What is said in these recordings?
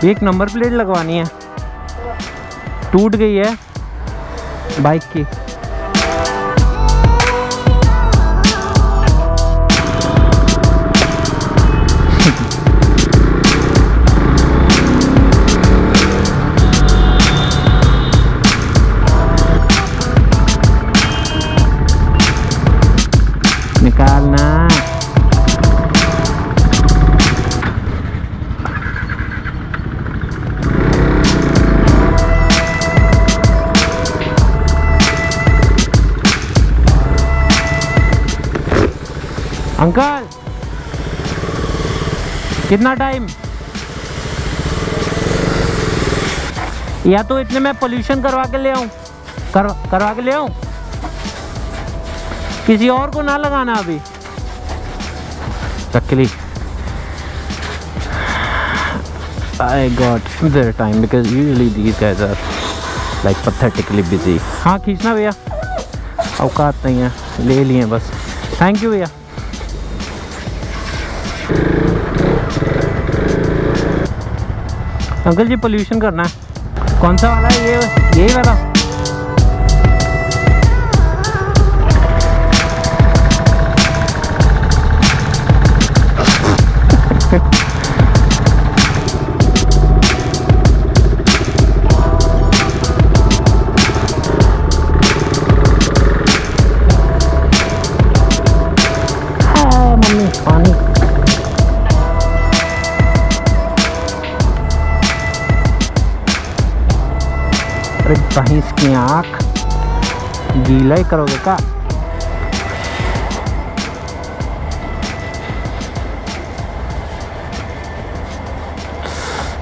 एक number plate लगवानी है, टूट गई है बाइक की। निकालना। अंकल कितना टाइम? या तो इतने में पोल्यूशन करवा के ले आऊं, करवा के ले आऊं, किसी और को ना लगाना अभी। Luckily I got their time because usually these guys are like pathetically busy. हाँ खींचना भैया, औकात नहीं है, ले लिए बस। थैंक यू भैया। अंकल जी पोल्यूशन करना है, कौन सा वाला है? ये यही वाला। मम्मी पानी। अरे भैंस की आँख, गीला ही करोगे का?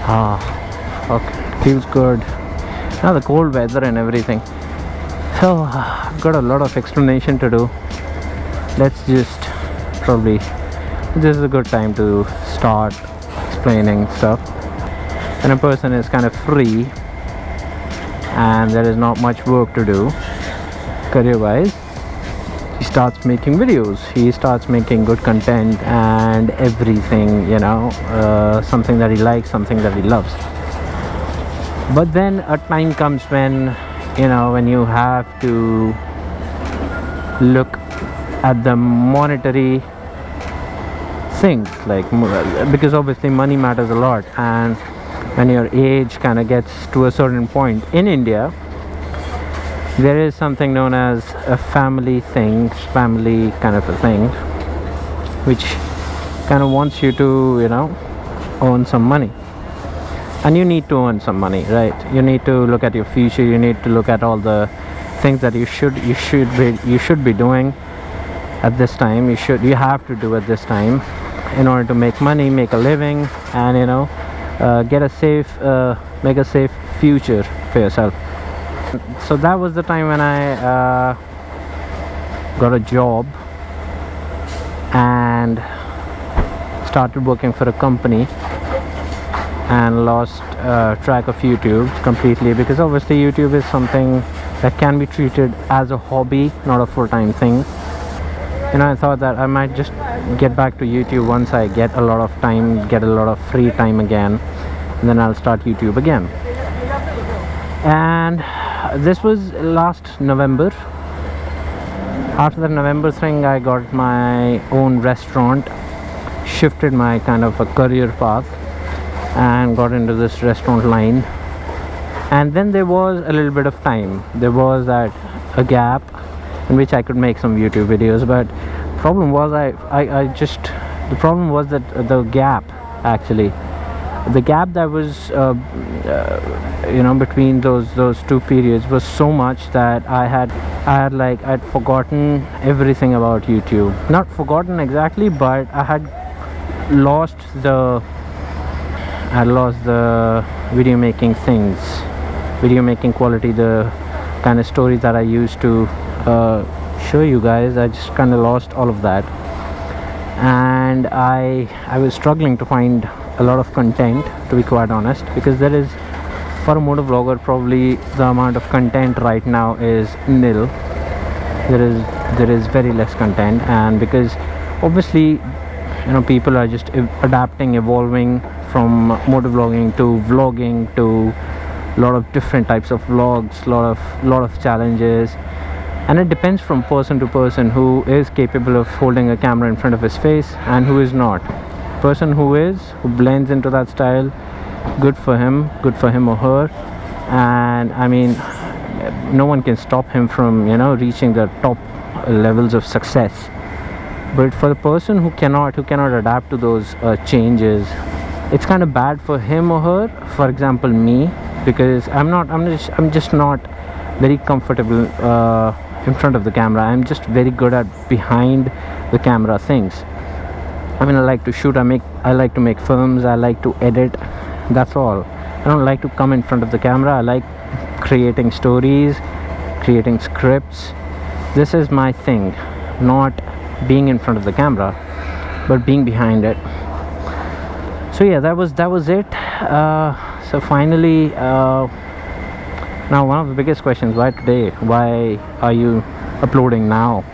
हाँ, okay, feels good. Now the cold weather and everything. So I've got a lot of explanation to do. Let's just probably, this is a good time to start explaining stuff. When a person is kind of free and there is not much work to do career wise, he starts making videos, he starts making good content and everything, you know, something that he likes, something that he loves. But then a time comes when, you know, when you have to look at the monetary things, like, because obviously money matters a lot, and when your age kind of gets to a certain point in India, there is something known as a family kind of a thing, which kind of wants you to, you know, earn some money. And you need to earn some money, right? You need to look at your future, you need to look at all the things that you should be doing at this time, you have to do at this time in order to make money, make a living, and, you know, make a safe future for yourself. So that was the time when I got a job and started working for a company, and lost track of YouTube completely, because obviously YouTube is something that can be treated as a hobby, not a full-time thing. You know, I thought that I might just get back to YouTube once I get a lot of time, get a lot of free time again, and then I'll start YouTube again. And this was last November. After the November thing, I got my own restaurant, shifted my kind of a career path and got into this restaurant line. And then there was a little bit of time, there was a gap in which I could make some YouTube videos, but the problem was that the gap that was you know, between those two periods was so much that I'd forgotten everything about YouTube. Not forgotten exactly, but I had lost the video making things, video making quality, the kind of stories that I used to show you guys. I just kind of lost all of that, and I was struggling to find a lot of content, to be quite honest, because there is, for a motovlogger, probably the amount of content right now is nil. There is very less content, and because obviously, you know, people are just adapting, evolving from motovlogging to vlogging to a lot of different types of vlogs, lot of challenges, and it depends from person to person who is capable of holding a camera in front of his face and who is not. Person who blends into that style, good for him or her, and I mean, no one can stop him from reaching the top levels of success. But for the person who cannot adapt to those changes, it's kind of bad for him or her. For example, me, because I'm just not very comfortable in front of the camera. I'm just very good at behind the camera things. I mean, I like to shoot, I like to make films, I like to edit, that's all. I don't like to come in front of the camera. I like creating stories, creating scripts. This is my thing, not being in front of the camera, but being behind it. So yeah, that was it. So finally, now one of the biggest questions, why today? Why are you uploading now?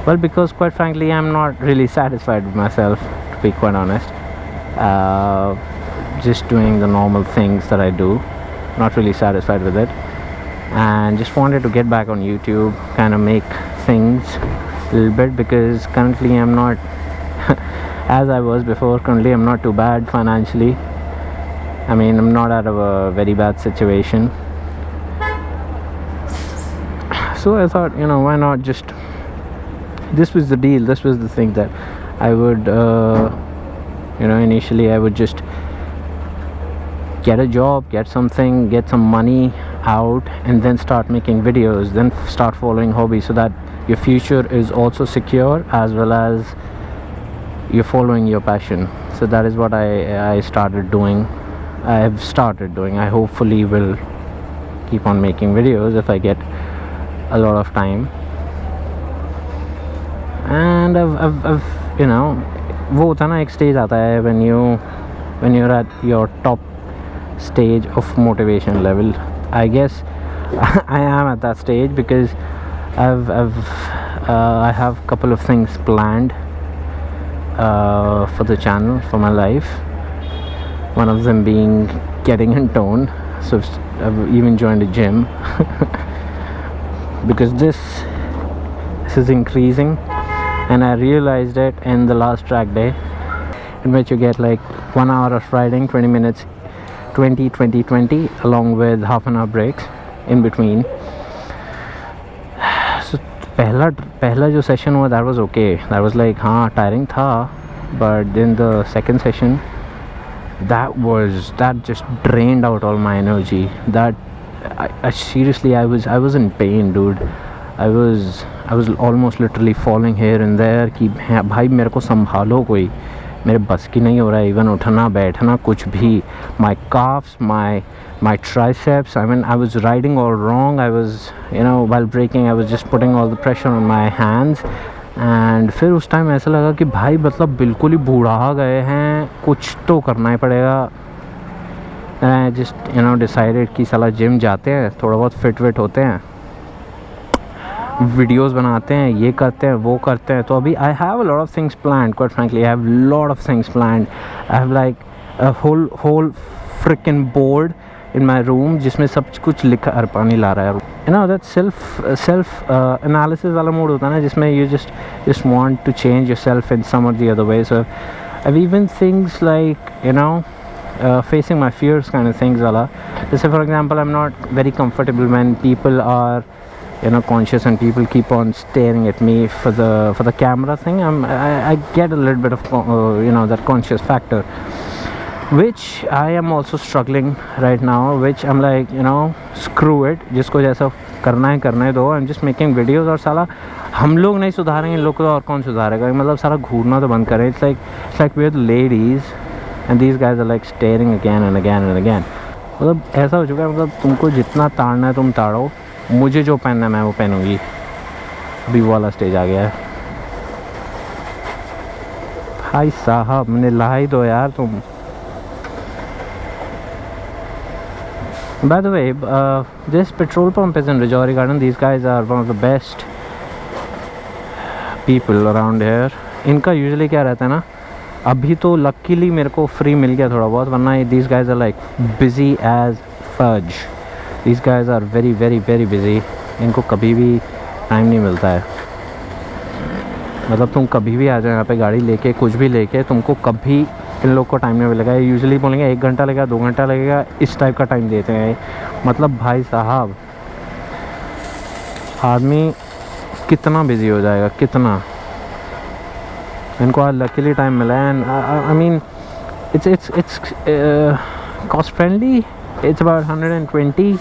Well, because quite frankly, I'm not really satisfied with myself, to be quite honest. Just doing the normal things that I do, not really satisfied with it, and just wanted to get back on YouTube, kind of make things a little bit, because currently I'm not as I was before. Currently I'm not too bad financially. I mean, I'm not out of a very bad situation. So I thought, why not just, this was the deal, this was the thing that I would initially I would just get a job, get something, get some money out, and then start making videos, then start following hobbies, so that your future is also secure as well as you're following your passion. So that is what I started doing. I have started doing. I hopefully will keep on making videos if I get a lot of time. And I've वो होता ना, एक stage आता है when you're at your top stage of motivation level. I guess I am at that stage, because I have a couple of things planned for the channel, for my life. One of them being getting in tone. So I've even joined a gym because this is increasing, and I realized it in the last track day, in which you get like 1 hour of riding, 20 minutes, 20 along with half an hour breaks in between. So पहला जो session हुआ, that was okay, that was like हाँ tiring था, but then the second session, that just drained out all my energy. That I seriously, I was in pain, dude. I was almost literally falling here and there कि भाई मेरे को संभालो कोई, मेरे बस की नहीं हो रहा है इवन उठना बैठना कुछ भी. My calves, my triceps, I mean, I was riding all wrong. I was, while braking, I was just putting all the pressure on my hands. And फिर उस टाइम ऐसा लगा कि भाई मतलब बिल्कुल ही बूढ़ा गए हैं, कुछ तो करना ही पड़ेगा. आई जस्ट डिसाइडेड कि साला जिम जाते हैं, थोड़ा बहुत फिट होते हैं, वीडियोस बनाते हैं, ये करते हैं, वो करते हैं. तो अभी I have a lot of things planned, quite frankly I have lot of things planned. I have like a whole freaking board in my room जिसमें सब कुछ लिखा, अरे पानी ला रहा है. That self analysis वाला मोड होता है ना, जिसमें you just want to change yourself in some or the other way. So I've even things like facing my fears kind of things वाला. Just for example, I'm not very comfortable when people are conscious and people keep on staring at me for the camera thing. I get a little bit of that conscious factor, which I am also struggling right now, which I'm like screw it, जिसको जैसा करना है दो. I'm just making videos, और साला हम लोग नहीं सुधारेंगे, लोग को और कौन सुधारेगा. मतलब सारा घूरना तो बंद करें. It's like we're the ladies and these guys are like staring again and again and again. मतलब ऐसा हो चुका है, मतलब तुमको जितना ताड़ना है तुम ताड़ो, मुझे जो पहनना है मैं वो पहनूंगी. अभी वो वाला स्टेज आ गया है. भाई साहब मैंने ला ही दो यार तुम. By the way, this petrol pump is in Rajouri Garden. These guys are one of the best people around here. इनका usually क्या रहता है ना, अभी तो लकीली मेरे को फ्री मिल गया थोड़ा बहुत, वरना these guys are like busy as fudge. These guys are very very very busy. इनको कभी भी टाइम नहीं मिलता है, मतलब तुम कभी भी आ जाओ यहाँ पे गाड़ी लेके, कुछ भी लेके, तुमको कभी इन लोग को टाइम नहीं मिलेगा। यूजुअली बोलेंगे 1 घंटा लगेगा, 2 घंटा लगेगा, इस टाइप का टाइम देते हैं। मतलब भाई साहब आदमी कितना बिजी हो जाएगा, कितना। इनको आज लकीली टाइम मिला है। And I mean it's cost friendly. It's about 120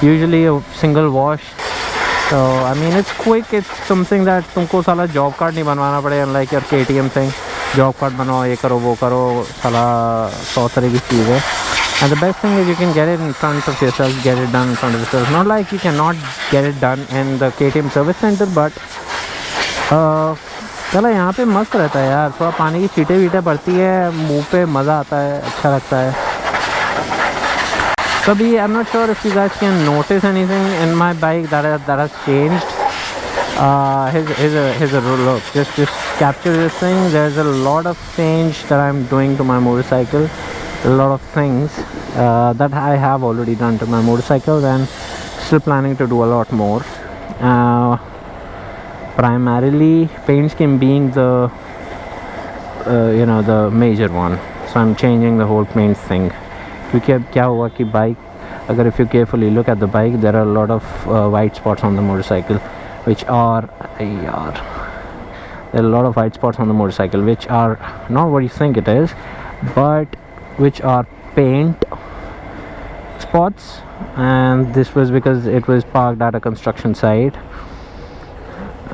usually a single wash. So I mean it's quick. It's something that तुमको साला जॉब कार्ड नहीं बनवाना पड़ेगा, unlike your KTM thing. Job card बनवाओ, ये करो वो करो, साला 100 तरह की चीज़ है। And the best thing is you can get it in front of yourself, get it done in front of yourself. Not like you cannot get it done in the KTM service center, but चलो यहाँ पे मस्त रहता है यार, थोड़ा पानी की छींटे वीटे पड़ती है, मुंह पे मज़ा आता है, अच्छा लगता है। कभी I'm not sure if you guys can notice anything in my bike that has changed. Here's a look. Just capture this thing. There's a lot of change that I'm doing to my motorcycle. A lot of things that I have already done to my motorcycle, and still planning to do a lot more. Primarily paint scheme being the the major one. So I'm changing the whole paint thing. क्योंकि अब क्या हुआ कि bike, अगर if you carefully look at the bike, there are a lot of white spots on the motorcycle, which are there are a lot of white spots on the motorcycle, which are not what you think it is, but which are paint spots. And this was because it was parked at a construction site,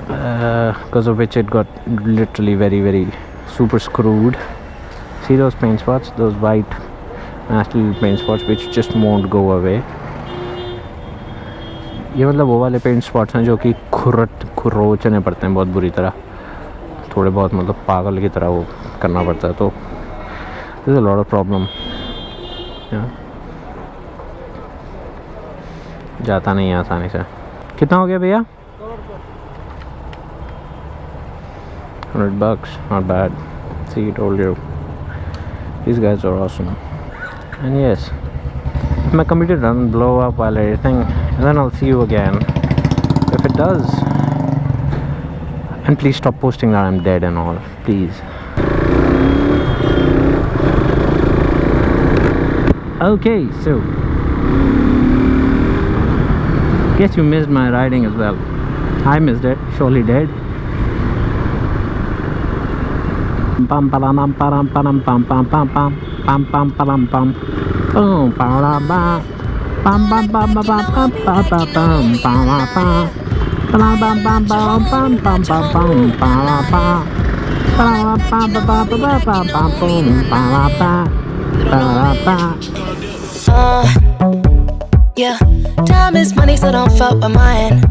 because of which it got literally very very super screwed. See those paint spots, those white nasty little paint spots which just won't go away. ये मतलब वो वाले paint spots हैं जो कि खुरोचने पड़ते हैं बहुत बुरी तरह, थोड़े बहुत मतलब पागल की तरह वो करना पड़ता है। तो there's a lot of problem. जाता नहीं है आसानी से। कितना हो गया भैया? $100, not bad. See, told you. These guys are awesome. And yes, if my computer doesn't blow up while editing, then I'll see you again. If it does, and please stop posting that I'm dead and all, please. Okay, so guess you missed my riding as well. I missed it, surely did. Pam pam pam pam pam pam pam pam pam pam pam pam pam boom pam pam pam pam pam pam pam pam pam pam pam pam pam pam pam yeah, time is money, so don't fuck with mine.